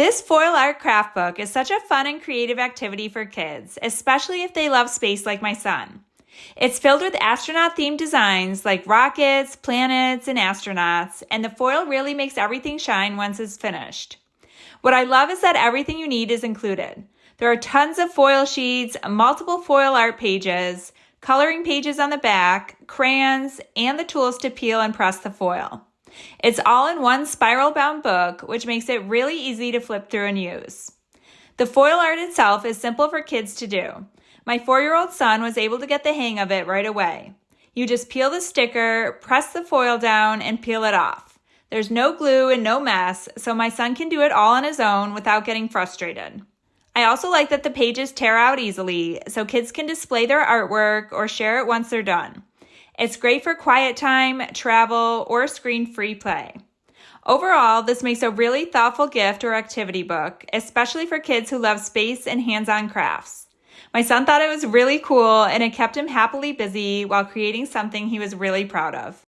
This foil art craft book is such a fun and creative activity for kids, especially if they love space like my son. It's filled with astronaut-themed designs like rockets, planets, and astronauts, and the foil really makes everything shine once it's finished. What I love is that everything you need is included. There are tons of foil sheets, multiple foil art pages, coloring pages on the back, crayons, and the tools to peel and press the foil. It's all in one spiral-bound book, which makes it really easy to flip through and use. The foil art itself is simple for kids to do. My 4-year-old son was able to get the hang of it right away. You just peel the sticker, press the foil down, and peel it off. There's no glue and no mess, so my son can do it all on his own without getting frustrated. I also like that the pages tear out easily, so kids can display their artwork or share it once they're done. It's great for quiet time, travel, or screen-free play. Overall, this makes a really thoughtful gift or activity book, especially for kids who love space and hands-on crafts. My son thought it was really cool, and it kept him happily busy while creating something he was really proud of.